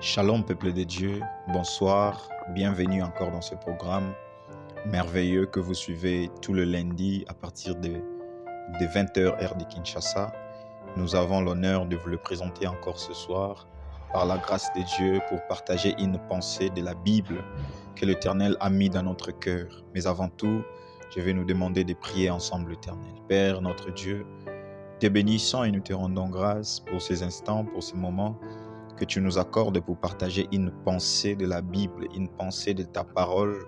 Shalom peuple de Dieu, bonsoir, bienvenue encore dans ce programme merveilleux que vous suivez tout le lundi à partir de 20h heure de Kinshasa. Nous avons l'honneur de vous le présenter encore ce soir par la grâce de Dieu pour partager une pensée de la Bible que l'Éternel a mis dans notre cœur. Mais avant tout, je vais nous demander de prier ensemble l'Éternel. Père notre Dieu, te bénissons et nous te rendons grâce pour ces instants, pour ces moments que tu nous accordes pour partager une pensée de la Bible, une pensée de ta parole,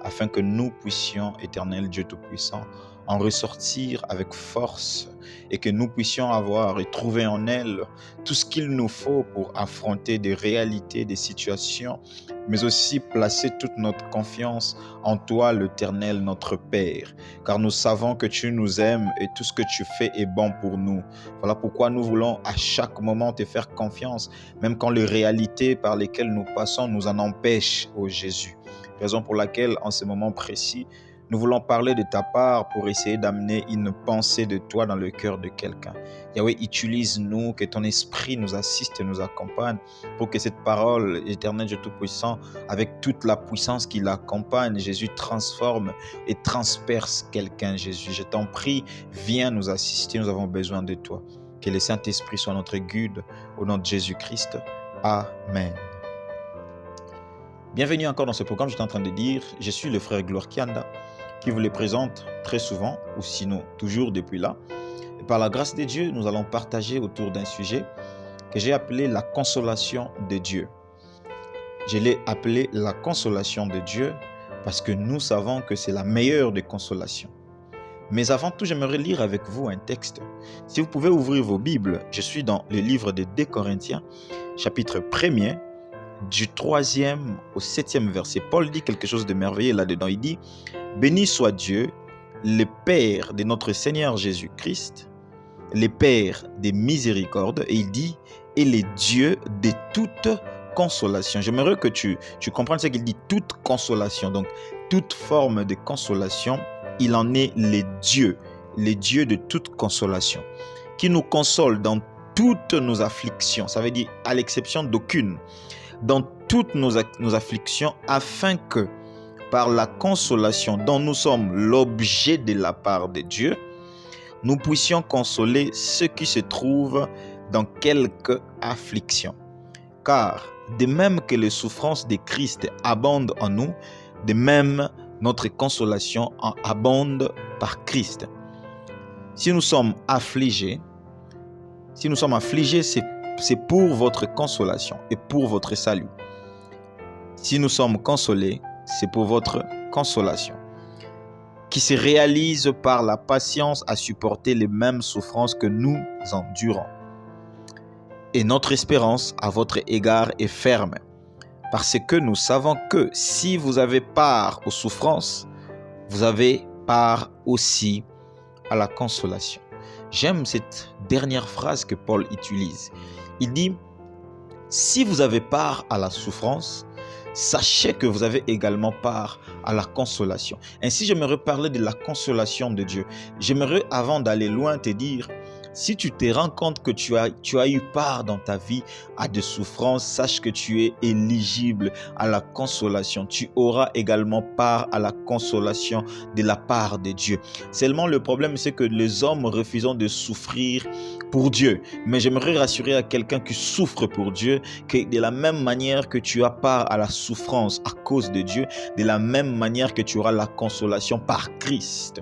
afin que nous puissions, Éternel Dieu Tout-Puissant, en ressortir avec force et que nous puissions avoir et trouver en elle tout ce qu'il nous faut pour affronter des réalités, des situations, mais aussi placer toute notre confiance en toi, l'Éternel, notre Père, car nous savons que tu nous aimes et tout ce que tu fais est bon pour nous. Voilà pourquoi nous voulons à chaque moment te faire confiance, même quand les réalités par lesquelles nous passons nous en empêchent, ô Jésus. Raison pour laquelle, en ce moment précis, nous voulons parler de ta part pour essayer d'amener une pensée de toi dans le cœur de quelqu'un. Yahweh, utilise-nous, que ton esprit nous assiste et nous accompagne pour que cette parole, éternelle Dieu Tout-Puissant, avec toute la puissance qui l'accompagne, Jésus transforme et transperce quelqu'un, Jésus. Je t'en prie, viens nous assister, nous avons besoin de toi. Que le Saint-Esprit soit notre guide, au nom de Jésus-Christ. Amen. Bienvenue encore dans ce programme. J'étais en train de dire, je suis le frère Gloire Kianda, qui vous les présente très souvent, ou sinon toujours depuis là. Et par la grâce de Dieu, nous allons partager autour d'un sujet que j'ai appelé la consolation de Dieu. Je l'ai appelé la consolation de Dieu parce que nous savons que c'est la meilleure des consolations. Mais avant tout, j'aimerais lire avec vous un texte. Si vous pouvez ouvrir vos Bibles, je suis dans le livre de 2 Corinthiens, chapitre 1er, du 3e au 7e verset. Paul dit quelque chose de merveilleux là-dedans. Il dit « Béni soit Dieu, le Père de notre Seigneur Jésus-Christ, le Père des miséricordes. » Et il dit « Et le Dieu de toute consolation. » J'aimerais que tu comprennes ce qu'il dit, toute consolation. Donc, toute forme de consolation, il en est le Dieu de toute consolation, qui nous console dans toutes nos afflictions. Ça veut dire à l'exception d'aucune. Dans toutes nos afflictions, afin que, par la consolation dont nous sommes l'objet de la part de Dieu, nous puissions consoler ceux qui se trouvent dans quelque affliction. Car, de même que les souffrances de Christ abondent en nous, de même notre consolation en abonde par Christ. Si nous sommes affligés, c'est pour votre consolation et pour votre salut. Si nous sommes consolés, c'est pour votre consolation, qui se réalise par la patience à supporter les mêmes souffrances que nous endurons. Et notre espérance à votre égard est ferme, parce que nous savons que si vous avez part aux souffrances, vous avez part aussi à la consolation. J'aime cette dernière phrase que Paul utilise. Il dit, si vous avez part à la souffrance, sachez que vous avez également part à la consolation. Ainsi, j'aimerais parler de la consolation de Dieu. J'aimerais, avant d'aller loin, te dire, si tu te rends compte que tu as eu part dans ta vie à des souffrances, sache que tu es éligible à la consolation. Tu auras également part à la consolation de la part de Dieu. Seulement, le problème, c'est que les hommes refusent de souffrir pour Dieu. Mais j'aimerais rassurer à quelqu'un qui souffre pour Dieu que de la même manière que tu as part à la souffrance à cause de Dieu, de la même manière que tu auras la consolation par Christ.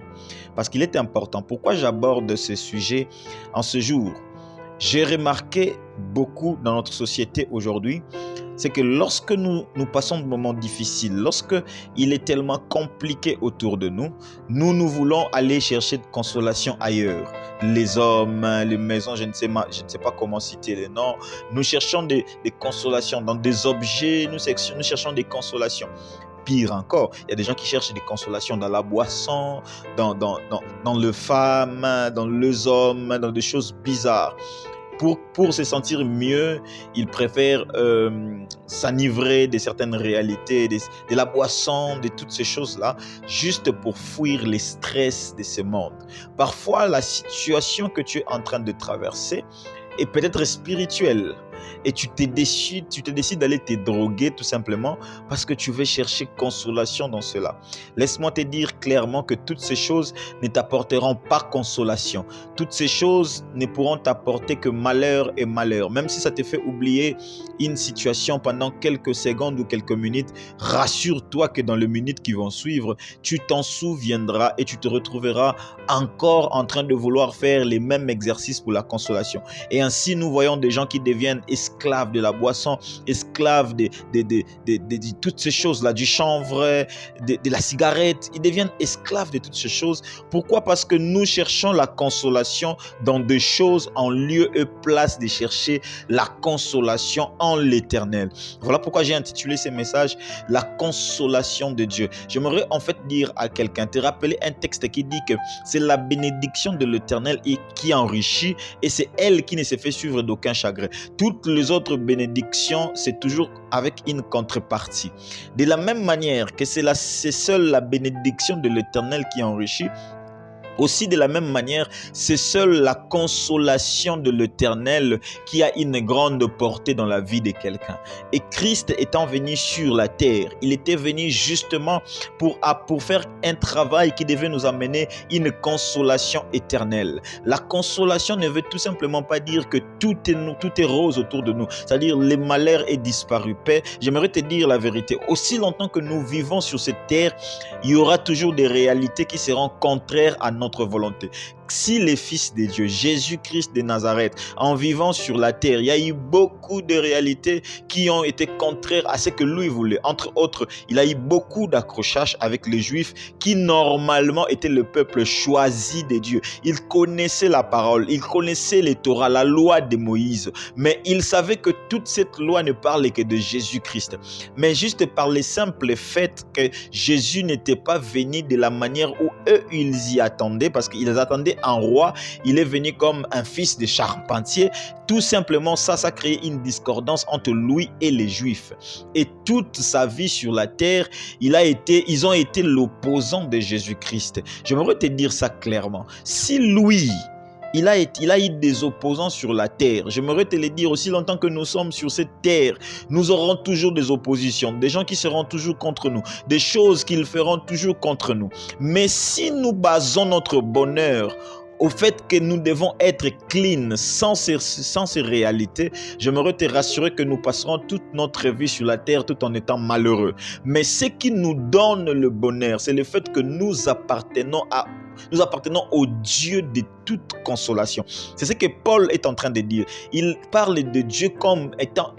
Parce qu'il est important. Pourquoi j'aborde ce sujet en ce jour? J'ai remarqué beaucoup dans notre société aujourd'hui, c'est que lorsque nous passons de moments difficiles, lorsque il est tellement compliqué autour de nous, nous voulons aller chercher de consolation ailleurs. Les hommes, les maisons, je ne sais pas comment citer les noms. Nous cherchons des consolations dans des objets, nous cherchons des consolations. Pire encore, il y a des gens qui cherchent des consolations dans la boisson, dans le femme, dans les hommes, dans des choses bizarres. Pour se sentir mieux, ils préfèrent s'enivrer de certaines réalités, de la boisson, de toutes ces choses-là, juste pour fuir les stress de ce monde. Parfois, la situation que tu es en train de traverser est peut-être spirituelle. et tu te décides d'aller te droguer tout simplement parce que tu veux chercher consolation dans cela. Laisse-moi te dire clairement que toutes ces choses ne t'apporteront pas consolation. Toutes ces choses ne pourront t'apporter que malheur et malheur. Même si ça te fait oublier une situation pendant quelques secondes ou quelques minutes, rassure-toi que dans les minutes qui vont suivre, tu t'en souviendras et tu te retrouveras encore en train de vouloir faire les mêmes exercices pour la consolation. Et ainsi, nous voyons des gens qui deviennent esclaves de la boisson, esclaves de toutes ces choses-là, du chanvre, de la cigarette. Ils deviennent esclaves de toutes ces choses. Pourquoi? Parce que nous cherchons la consolation dans des choses en lieu et place de chercher la consolation en l'Éternel. Voilà pourquoi j'ai intitulé ce message « La consolation de Dieu ». J'aimerais en fait dire à quelqu'un, te rappeler un texte qui dit que c'est la bénédiction de l'Éternel qui enrichit et c'est elle qui ne se fait suivre d'aucun chagrin. Toutes les autres bénédictions, c'est toujours avec une contrepartie. De la même manière que c'est seule la bénédiction de l'Éternel qui enrichit, aussi de la même manière, c'est seule la consolation de l'Éternel qui a une grande portée dans la vie de quelqu'un. Et Christ étant venu sur la terre, il était venu justement pour faire un travail qui devait nous amener une consolation éternelle. La consolation ne veut tout simplement pas dire que tout est rose autour de nous, c'est-à-dire le malheur est disparu. Père, j'aimerais te dire la vérité. Aussi longtemps que nous vivons sur cette terre, il y aura toujours des réalités qui seront contraires à notre volonté. Si les fils de Dieu, Jésus-Christ de Nazareth, en vivant sur la terre, il y a eu beaucoup de réalités qui ont été contraires à ce que lui voulait. Entre autres, il a eu beaucoup d'accrochages avec les Juifs qui normalement étaient le peuple choisi de Dieu. Ils connaissaient la parole, ils connaissaient les Torah, la loi de Moïse, mais ils savaient que toute cette loi ne parlait que de Jésus-Christ. Mais juste par le simple fait que Jésus n'était pas venu de la manière où eux, ils y attendaient, parce qu'ils attendaient un roi, il est venu comme un fils de charpentier. Tout simplement, ça crée une discordance entre lui et les Juifs. Et toute sa vie sur la terre, ils ont été l'opposant de Jésus-Christ. J'aimerais te dire ça clairement. Si lui, il a eu des opposants sur la terre. J'aimerais te le dire, aussi longtemps que nous sommes sur cette terre, nous aurons toujours des oppositions, des gens qui seront toujours contre nous, des choses qu'ils feront toujours contre nous. Mais si nous basons notre bonheur au fait que nous devons être clean sans ces réalités, j'aimerais te rassurer que nous passerons toute notre vie sur la terre tout en étant malheureux. Mais ce qui nous donne le bonheur, c'est le fait que nous appartenons au Dieu de toute consolation. C'est ce que Paul est en train de dire. Il parle de Dieu comme étant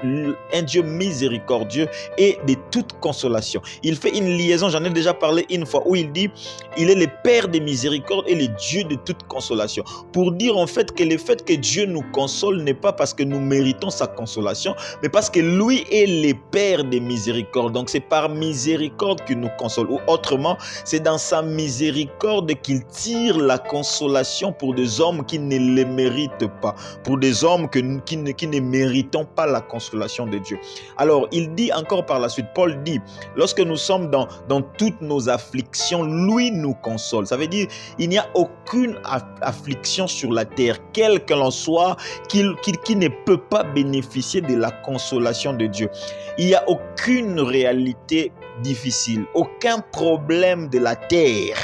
un Dieu miséricordieux et de toute consolation. Il fait une liaison, j'en ai déjà parlé une fois, où il dit il est le Père des miséricordes et le Dieu de toute consolation. Pour dire en fait que le fait que Dieu nous console n'est pas parce que nous méritons sa consolation, mais parce que lui est le Père des miséricordes. Donc c'est par miséricorde qu'il nous console. Ou autrement, c'est dans sa miséricorde qu'il tire la consolation pour des hommes qui ne le méritent pas, pour des hommes qui ne méritent pas la consolation de Dieu. Alors, il dit encore par la suite, Paul dit, lorsque nous sommes dans toutes nos afflictions, lui nous console. Ça veut dire, il n'y a aucune affliction sur la terre, quelle qu'elle en soit, qui ne peut pas bénéficier de la consolation de Dieu. Il n'y a aucune réalité difficile, aucun problème de la terre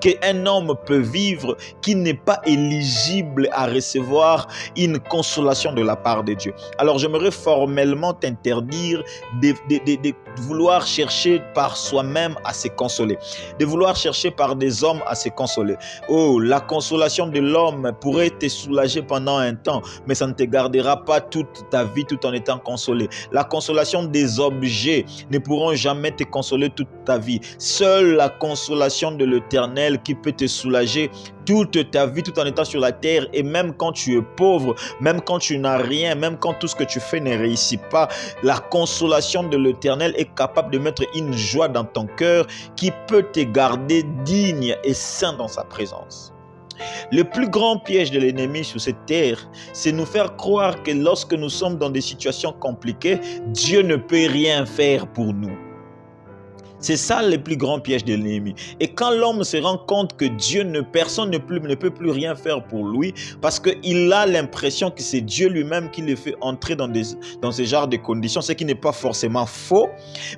qu'un homme peut vivre qui n'est pas éligible à recevoir une consolation de la part de Dieu. Alors j'aimerais formellement t'interdire de vouloir chercher par soi-même à se consoler, de vouloir chercher par des hommes à se consoler. Oh, la consolation de l'homme pourrait te soulager pendant un temps, mais ça ne te gardera pas toute ta vie tout en étant consolé. La consolation des objets ne pourront jamais te consoler toute ta vie. Seule la consolation de l'Éternel qui peut te soulager toute ta vie tout en étant sur la terre, et même quand tu es pauvre, même quand tu n'as rien, même quand tout ce que tu fais ne réussit pas, la consolation de l'Éternel est capable de mettre une joie dans ton cœur qui peut te garder digne et saint dans sa présence. Le plus grand piège de l'ennemi sur cette terre, c'est nous faire croire que lorsque nous sommes dans des situations compliquées, Dieu ne peut rien faire pour nous. C'est ça le plus grand piège de l'ennemi. Et quand l'homme se rend compte que personne ne peut plus rien faire pour lui, parce qu'il a l'impression que c'est Dieu lui-même qui le fait entrer dans ce genre de conditions, ce qui n'est pas forcément faux,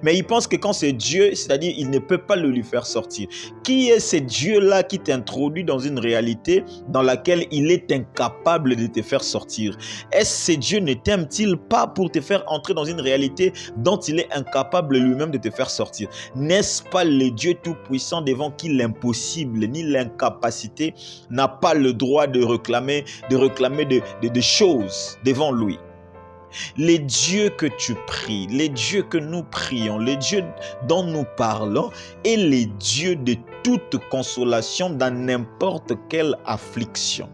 mais il pense que quand c'est Dieu, c'est-à-dire il ne peut pas le lui faire sortir. Qui est ce Dieu-là qui t'introduit dans une réalité dans laquelle il est incapable de te faire sortir? Est-ce que Dieu ne t'aime-t-il pas pour te faire entrer dans une réalité dont il est incapable lui-même de te faire sortir? N'est-ce pas le Dieu tout-puissant devant qui l'impossible ni l'incapacité n'a pas le droit de réclamer des choses devant lui? Les dieux que tu pries, les dieux que nous prions, les dieux dont nous parlons est les dieux de toute consolation dans n'importe quelle affliction.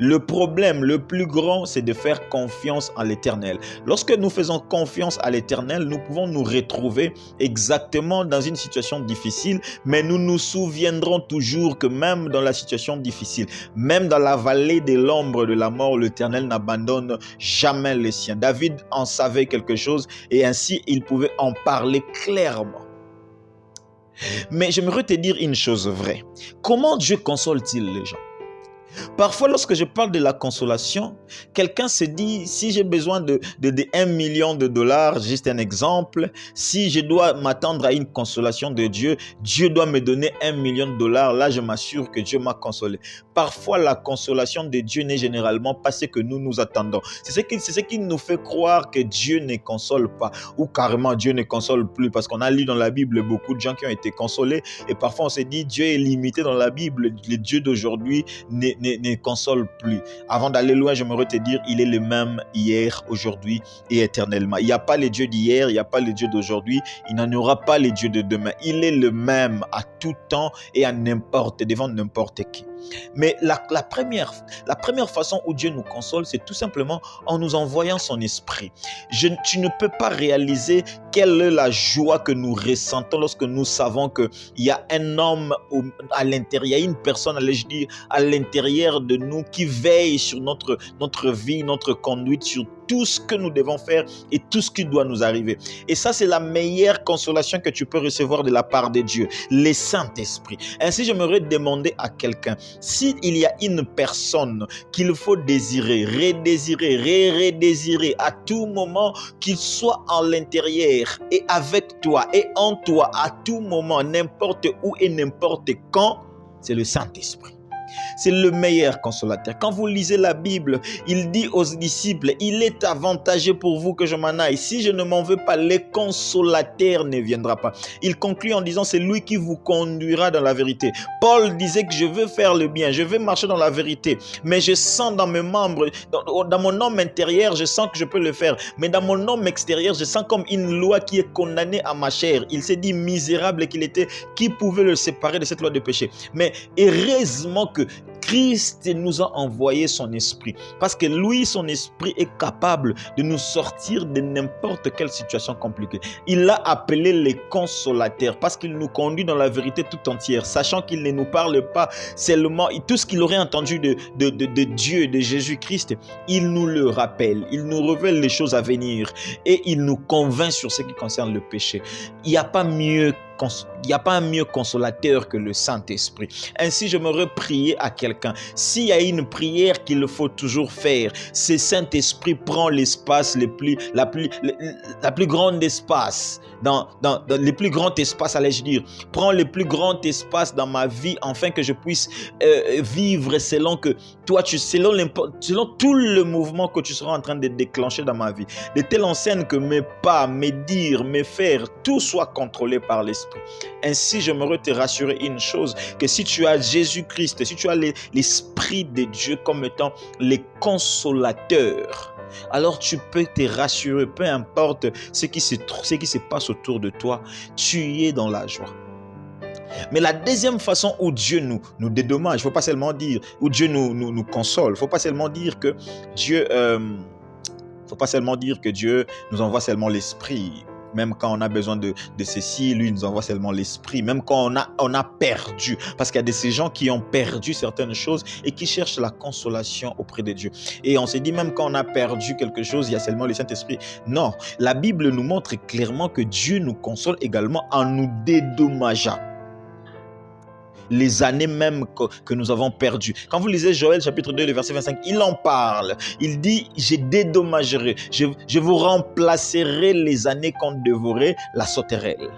Le problème le plus grand, c'est de faire confiance à l'Éternel. Lorsque nous faisons confiance à l'Éternel, nous pouvons nous retrouver exactement dans une situation difficile, mais nous nous souviendrons toujours que même dans la situation difficile, même dans la vallée de l'ombre de la mort, l'Éternel n'abandonne jamais les siens. David en savait quelque chose et ainsi il pouvait en parler clairement. Mais j'aimerais te dire une chose vraie. Comment Dieu console-t-il les gens? Parfois, lorsque je parle de la consolation, quelqu'un se dit, si j'ai besoin de 1 million de dollars, juste un exemple, si je dois m'attendre à une consolation de Dieu, Dieu doit me donner 1 million de dollars, là je m'assure que Dieu m'a consolé. Parfois, la consolation de Dieu n'est généralement pas ce que nous nous attendons. C'est ce qui nous fait croire que Dieu ne console pas, ou carrément Dieu ne console plus, parce qu'on a lu dans la Bible beaucoup de gens qui ont été consolés, et parfois on se dit, Dieu est limité dans la Bible, le Dieu d'aujourd'hui ne console plus. Avant d'aller loin, j'aimerais te dire, il est le même hier, aujourd'hui et éternellement. Il n'y a pas le Dieu d'hier, il n'y a pas le Dieu d'aujourd'hui, il n'en aura pas le Dieu de demain. Il est le même à tout temps et devant n'importe qui. Mais la première façon où Dieu nous console, c'est tout simplement en nous envoyant son esprit. Tu ne peux pas réaliser quelle est la joie que nous ressentons lorsque nous savons qu'il y a un homme à l'intérieur, il y a une personne, allais-je dire, à l'intérieur de nous qui veille sur notre vie, notre conduite, sur tout ce que nous devons faire et tout ce qui doit nous arriver. Et ça, c'est la meilleure consolation que tu peux recevoir de la part de Dieu, le Saint-Esprit. Ainsi, j'aimerais demander à quelqu'un, s'il y a une personne qu'il faut désirer, redésirer, redésirer à tout moment, qu'il soit en l'intérieur et avec toi et en toi à tout moment, n'importe où et n'importe quand, c'est le Saint-Esprit. C'est le meilleur consolateur. Quand vous lisez la Bible, il dit aux disciples, il est avantageux pour vous que je m'en aille. Si je ne m'en veux pas, le consolateur ne viendra pas. Il conclut en disant, c'est lui qui vous conduira dans la vérité. Paul disait que je veux faire le bien, je veux marcher dans la vérité, mais je sens dans mes membres, dans mon homme intérieur, je sens que je peux le faire, mais dans mon homme extérieur, je sens comme une loi qui est condamnée à ma chair. Il s'est dit misérable qu'il était, qui pouvait le séparer de cette loi de péché? Mais heureusement que Christ nous a envoyé son esprit, parce que lui, son esprit est capable de nous sortir de n'importe quelle situation compliquée. Il l'a appelé les consolateurs, parce qu'il nous conduit dans la vérité tout entière, sachant qu'il ne nous parle pas seulement, tout ce qu'il aurait entendu de Dieu, de Jésus-Christ, il nous le rappelle, il nous révèle les choses à venir, et il nous convainc sur ce qui concerne le péché. Il n'y a pas un mieux consolateur que le Saint-Esprit. Ainsi, j'aimerais prier à quelqu'un. S'il y a une prière qu'il faut toujours faire, c'est Saint-Esprit prend l'espace la plus grande espace dans le plus grand espace, allais-je dire, prends le plus grand espace dans ma vie afin que je puisse vivre selon tout le mouvement que tu seras en train de déclencher dans ma vie, de telle enseigne que mes pas, mes dires, mes faire, tout soit contrôlé par l'Esprit. Ainsi, j'aimerais te rassurer une chose, que si tu as Jésus-Christ, si tu as l'Esprit de Dieu comme étant le consolateur, alors tu peux te rassurer, peu importe ce qui se passe autour de toi, tu es dans la joie. Mais la deuxième façon où Dieu nous dédommage, il ne faut pas seulement dire, où Dieu nous console, il ne faut pas seulement dire que Dieu nous envoie seulement l'Esprit. Même quand on a besoin de ceci, lui nous envoie seulement l'Esprit. Même quand on a perdu, parce qu'il y a de ces gens qui ont perdu certaines choses et qui cherchent la consolation auprès de Dieu. Et on se dit, même quand on a perdu quelque chose, il y a seulement le Saint-Esprit. Non, la Bible nous montre clairement que Dieu nous console également en nous dédommageant. les années même que nous avons perdues. Quand vous lisez Joël chapitre 2, le verset 25, il en parle. Il dit, je dédommagerai, je vous remplacerai les années qu'ont dévoré la sauterelle.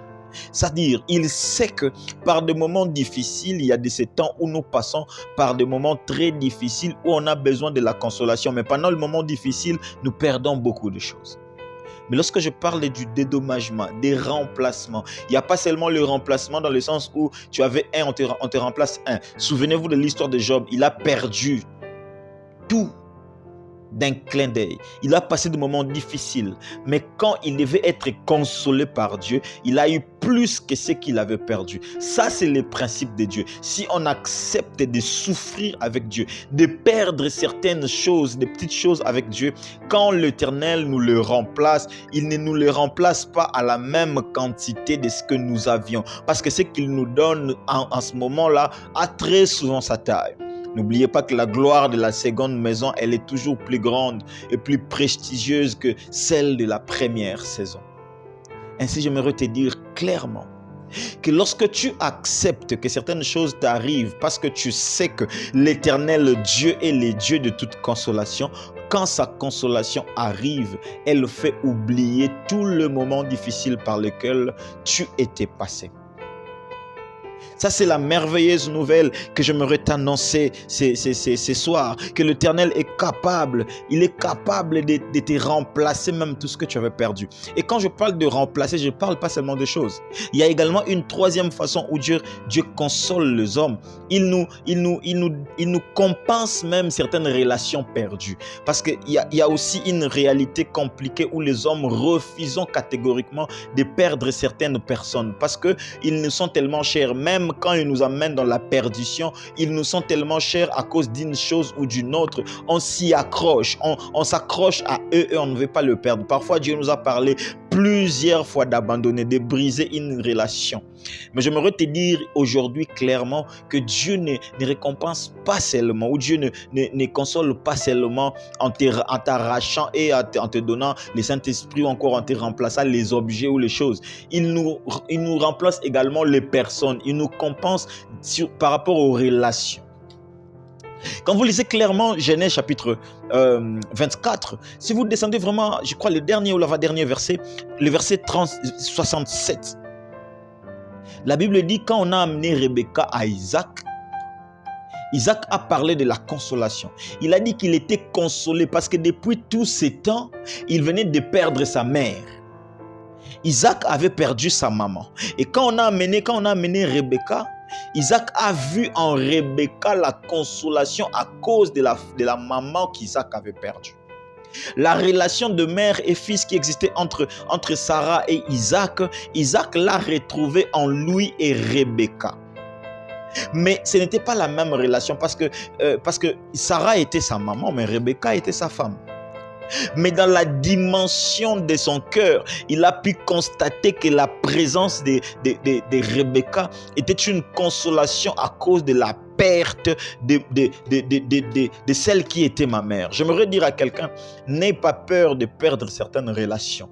C'est-à-dire, il sait que par des moments difficiles, il y a de ces temps où nous passons par des moments très difficiles où on a besoin de la consolation. Mais pendant le moment difficile, nous perdons beaucoup de choses. Mais lorsque je parle du dédommagement, des remplacements, il n'y a pas seulement le remplacement dans le sens où tu avais un, on te remplace un. Souvenez-vous de l'histoire de Job, il a perdu tout d'un clin d'œil. Il a passé des moments difficiles, mais quand il devait être consolé par Dieu, il a eu plus que ce qu'il avait perdu. Ça, c'est le principe de Dieu. Si on accepte de souffrir avec Dieu, de perdre certaines choses, des petites choses avec Dieu, quand l'Éternel nous le remplace, il ne nous le remplace pas à la même quantité de ce que nous avions, parce que ce qu'il nous donne en ce moment-là a très souvent sa taille. N'oubliez pas que la gloire de la seconde maison, elle est toujours plus grande et plus prestigieuse que celle de la première saison. Ainsi, j'aimerais te dire clairement que lorsque tu acceptes que certaines choses t'arrivent parce que tu sais que l'Éternel Dieu est le Dieu de toute consolation, quand sa consolation arrive, elle fait oublier tout le moment difficile par lequel tu étais passé. Ça, c'est la merveilleuse nouvelle que j'aimerais t'annoncer ce soir, que l'Éternel est capable, il est capable de te remplacer même tout ce que tu avais perdu. Et quand je parle de remplacer, je ne parle pas seulement de choses. Il y a également une troisième façon où Dieu console les hommes. Il nous compense même certaines relations perdues. Parce qu'il y a aussi une réalité compliquée où les hommes refusent catégoriquement de perdre certaines personnes parce qu'ils nous sont tellement chers. Même quand ils nous amènent dans la perdition, ils nous sont tellement chers à cause d'une chose ou d'une autre. On s'y accroche, on s'accroche à eux et on ne veut pas le perdre. Parfois, Dieu nous a parlé plusieurs fois d'abandonner, de briser une relation. Mais j'aimerais te dire aujourd'hui clairement que Dieu ne récompense pas seulement, ou Dieu ne console pas seulement en t'arrachant et en te donnant le Saint-Esprit ou encore en te remplaçant les objets ou les choses. Il nous remplace également les personnes. Il nous compense par rapport aux relations. Quand vous lisez clairement Genèse chapitre 24, si vous descendez vraiment, je crois le dernier ou l'avant-dernier verset, le verset 67, la Bible dit quand on a amené Rebecca à Isaac, Isaac a parlé de la consolation. Il a dit qu'il était consolé parce que depuis tous ces temps, il venait de perdre sa mère. Isaac avait perdu sa maman. Et quand on a amené Rebecca, Isaac a vu en Rebecca la consolation à cause de la maman qu'Isaac avait perdue. La relation de mère et fils qui existait entre Sarah et Isaac, Isaac l'a retrouvée en lui et Rebecca. Mais ce n'était pas la même relation parce que Sarah était sa maman, mais Rebecca était sa femme. Mais dans la dimension de son cœur, il a pu constater que la présence de Rebecca était une consolation à cause de la perte de celle qui était ma mère. J'aimerais dire à quelqu'un, n'aie pas peur de perdre certaines relations.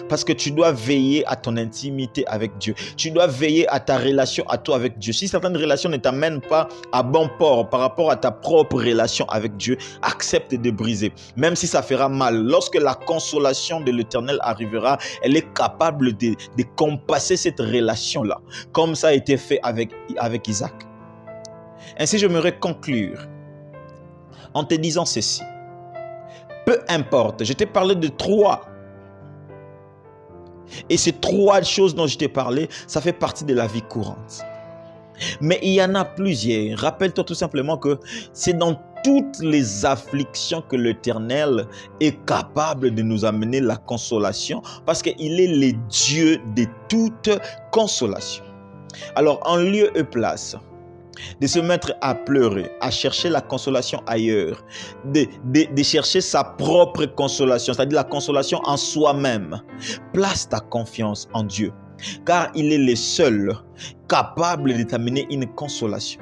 Parce que tu dois veiller à ton intimité avec Dieu. Tu dois veiller à ta relation à toi avec Dieu. Si certaines relations ne t'amènent pas à bon port par rapport à ta propre relation avec Dieu, accepte de briser. Même si ça fera mal. Lorsque la consolation de l'Éternel arrivera, elle est capable de compenser cette relation-là. Comme ça a été fait avec Isaac. Ainsi, j'aimerais conclure en te disant ceci. Peu importe, je t'ai parlé de 3. Et ces 3 choses dont je t'ai parlé, ça fait partie de la vie courante. Mais il y en a plusieurs. Rappelle-toi tout simplement que c'est dans toutes les afflictions que l'Éternel est capable de nous amener la consolation parce qu'il est le Dieu de toute consolation. Alors, en lieu et place de se mettre à pleurer, à chercher la consolation ailleurs, de chercher sa propre consolation, c'est-à-dire la consolation en soi-même. Place ta confiance en Dieu, car il est le seul capable de t'amener une consolation.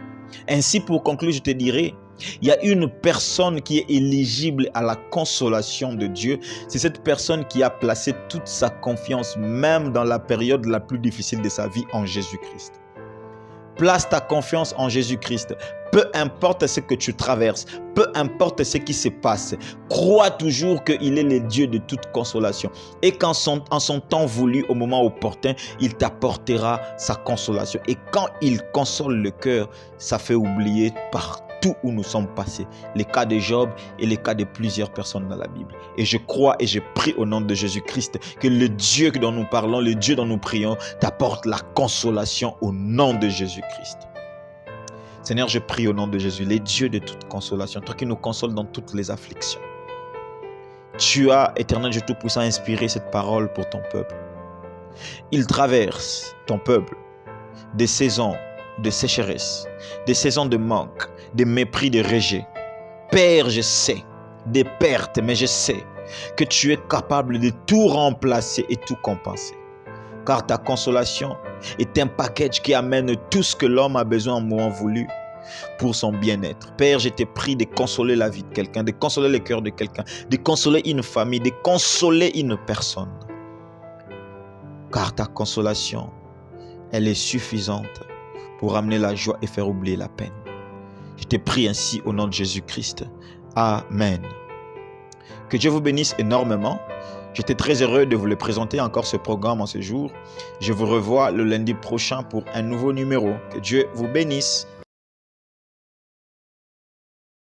Ainsi, pour conclure, je te dirai, il y a une personne qui est éligible à la consolation de Dieu. C'est cette personne qui a placé toute sa confiance, même dans la période la plus difficile de sa vie, en Jésus-Christ. Place ta confiance en Jésus-Christ. Peu importe ce que tu traverses, peu importe ce qui se passe, crois toujours qu'il est le Dieu de toute consolation. Et qu'en en son temps voulu, au moment opportun, il t'apportera sa consolation. Et quand il console le cœur, ça fait oublier partout où nous sommes passés. Les cas de Job et les cas de plusieurs personnes dans la Bible. Et je crois et je prie au nom de Jésus-Christ que le Dieu dont nous parlons, le Dieu dont nous prions, t'apporte la consolation au nom de Jésus-Christ. Seigneur, je prie au nom de Jésus, les dieux de toute consolation, toi qui nous consoles dans toutes les afflictions. Tu as, Éternel Dieu Tout-Puissant, inspiré cette parole pour ton peuple. Il traverse, ton peuple, des saisons de sécheresse, des saisons de manque, de mépris, de rejet. Père, je sais, des pertes, mais je sais que tu es capable de tout remplacer et tout compenser. Car ta consolation est un package qui amène tout ce que l'homme a besoin en moment voulu pour son bien-être. Père, je te prie de consoler la vie de quelqu'un, de consoler le cœur de quelqu'un, de consoler une famille, de consoler une personne. Car ta consolation, elle est suffisante pour amener la joie et faire oublier la peine. Je te prie ainsi au nom de Jésus-Christ. Amen. Que Dieu vous bénisse énormément. J'étais très heureux de vous le présenter encore ce programme en ce jour. Je vous revois le lundi prochain pour un nouveau numéro. Que Dieu vous bénisse.